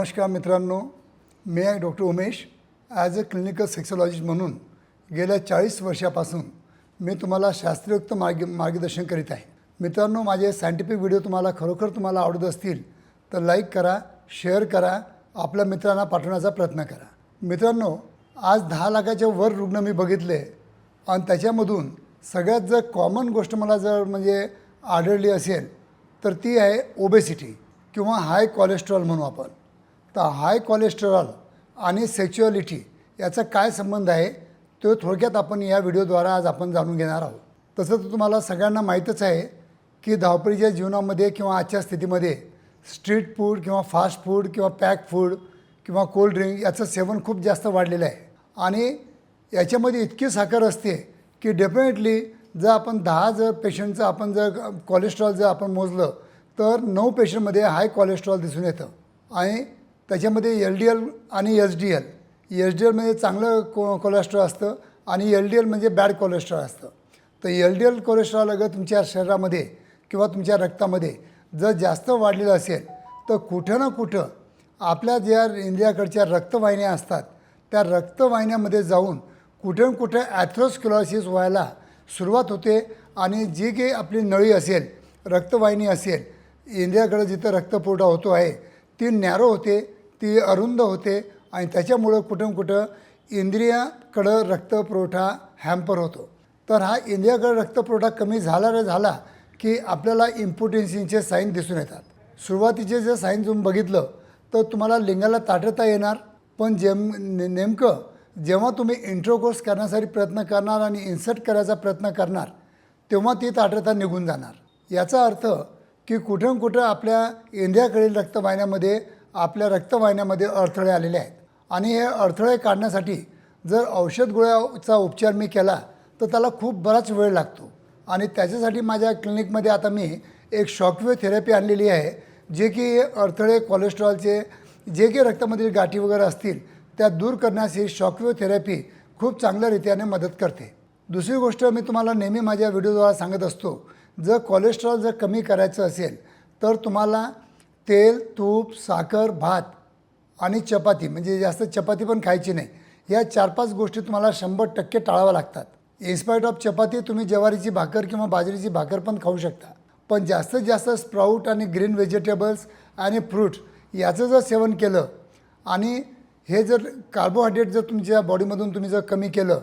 नमस्कार मित्रांनो, मी आहे doctor Umesh. As a clinical sexologist म्हणून गेल्या 40 वर्षापासून मी तुम्हाला शास्त्रोक्त मार्गदर्शन करीत आहे. मित्रांनो, माझे सायंटिफिक व्हिडिओ तुम्हाला आवडत असतील तर लाईक करा, शेअर करा, आपल्या मित्रांना पाठवण्याचा प्रयत्न करा. मित्रांनो, आज 10 लाखाच्या वर रुग्ण मी बघितले आणि त्याच्यामधून सगळ्यात जर कॉमन गोष्ट मला जर आढळली असेल तर ती आहे ओबेसिटी किंवा हाय कोलेस्ट्रॉल म्हणू आपण. तर हाय कोलेस्ट्रॉल आणि सेक्शुअलिटी याचा काय संबंध आहे तो थोडक्यात आपण या व्हिडिओद्वारा आज आपण जाणून घेणार आहोत. तसं तर तुम्हाला सगळ्यांना माहीतच आहे की धावपळीच्या जीवनामध्ये किंवा आजच्या स्थितीमध्ये स्ट्रीट फूड किंवा फास्ट फूड किंवा पॅक फूड किंवा कोल्ड ड्रिंक याचं सेवन खूप जास्त वाढलेलं आहे आणि याच्यामध्ये इतकी साखर असते की डेफिनेटली जर आपण 10 पेशंटचं आपण कोलेस्ट्रॉल जर आपण मोजलं तर 9 पेशंटमध्ये हाय कोलेस्ट्रॉल दिसून येतं. आणि त्याच्यामध्ये LDL आणि SDL. SDL म्हणजे चांगलं कोलेस्ट्रॉल असतं आणि LDL म्हणजे बॅड कोलेस्ट्रॉल असतं. तर LDL कोलेस्ट्रॉल अगर तुमच्या शरीरामध्ये किंवा तुमच्या रक्तामध्ये जर जास्त वाढलेलं असेल तर कुठं ना कुठं आपल्या ज्या इंद्रियाकडच्या रक्तवाहिन्या असतात त्या रक्तवाहिन्यामध्ये जाऊन कुठे कुठे ॲथेरोस्क्लेरोसिस व्हायला सुरुवात होते आणि जी काही आपली नळी असेल, रक्तवाहिनी असेल, इंद्रियाकडे जिथं रक्तपुरवठा होतो आहे ती नॅरो होते, ती अरुंद होते आणि त्याच्यामुळं कुठं इंद्रियाकडं रक्तपुरवठा हॅम्पर होतो. तर हा इंद्रियाकडे रक्तपुरवठा कमी झाला की आपल्याला इम्पोर्टन्सीचे साईन दिसून येतात. सुरुवातीचे जर साईन तुम्ही बघितलं तर तुम्हाला लिंगाला ताठरता येणार, पण नेमकं जेव्हा तुम्ही इंट्रोकोर्स करण्यासाठी प्रयत्न करणार आणि इन्सर्ट करायचा प्रयत्न करणार तेव्हा ती ताठरता निघून जाणार. याचा अर्थ की कुठं आपल्या इंद्रियाकडील आपल्या रक्तवाहिन्यामध्ये अडथळे आलेले आहेत आणि हे अडथळे काढण्यासाठी जर औषध गोळ्याचा उपचार मी केला तर त्याला खूप बराच वेळ लागतो. आणि त्याच्यासाठी माझ्या क्लिनिकमध्ये आता मी एक शॉकवेव्ह थेरपी आणलेली आहे, जे की अडथळे कोलेस्ट्रॉलचे जे काही रक्तामधील गाठी वगैरे असतील त्या दूर करण्यास ही शॉकवेव्ह थेरपी खूप चांगल्या रीतीने मदत करते. दुसरी गोष्ट मी तुम्हाला नेहमी माझ्या व्हिडिओद्वारा सांगत असतो, जर कोलेस्ट्रॉल जर कमी करायचं असेल तर तुम्हाला तेल, तूप, साखर, भात आणि चपाती म्हणजे जास्त चपाती पण खायची नाही. या 4-5 गोष्टी तुम्हाला 100% टाळाव्या लागतात. इन्स्पाइट ऑफ चपाती तुम्ही ज्वारीची भाकर किंवा बाजरीची भाकर पण खाऊ शकता, पण जास्तीत जास्त स्प्राऊट आणि ग्रीन व्हेजिटेबल्स आणि फ्रूट्स याचं जर सेवन केलं आणि हे जर कार्बोहायड्रेट जर तुमच्या बॉडीमधून तुम्ही जर कमी केलं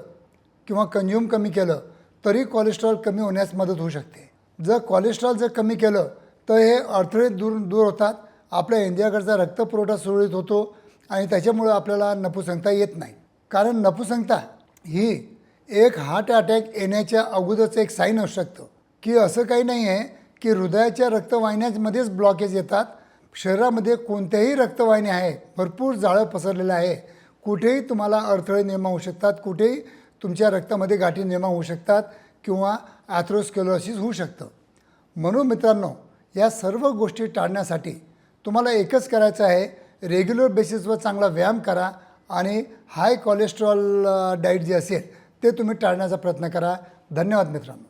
किंवा कंझ्युम कमी केलं तरी कोलेस्ट्रॉल कमी होण्यास मदत होऊ शकते. जर कोलेस्ट्रॉल जर कमी केलं तर हे अडथळे दूर होतात, आपल्या इंद्रियाकडचा रक्तपुरवठा सुरळीत होतो आणि त्याच्यामुळं आपल्याला नपुसंकता येत नाही. कारण नपुसंकता ही एक हार्ट अटॅक येण्याच्या अगोदरचं एक साईन असू शकतं की असं काही नाही आहे की हृदयाच्या रक्तवाहिन्यांमध्येच ब्लॉकेज येतात. शरीरामध्ये कोणत्याही रक्तवाहिनी आहे, भरपूर जाळं पसरलेलं आहे, कुठेही तुम्हाला अडथळे निर्माण होऊ शकतात, कुठेही तुमच्या रक्तामध्ये गाठी निर्माण होऊ शकतात किंवा ॲथेरोस्क्लेरोसिस होऊ शकतं. म्हणून मित्रांनो, या सर्व गोष्टी टाळण्यासाठी तुम्हाला एकच करायचं आहे, रेग्युलर बेसिसवर चांगला व्यायाम करा आणि हाय कोलेस्ट्रॉल डाईट जे असेल ते तुम्ही टाळण्याचा प्रयत्न करा. धन्यवाद मित्रांनो.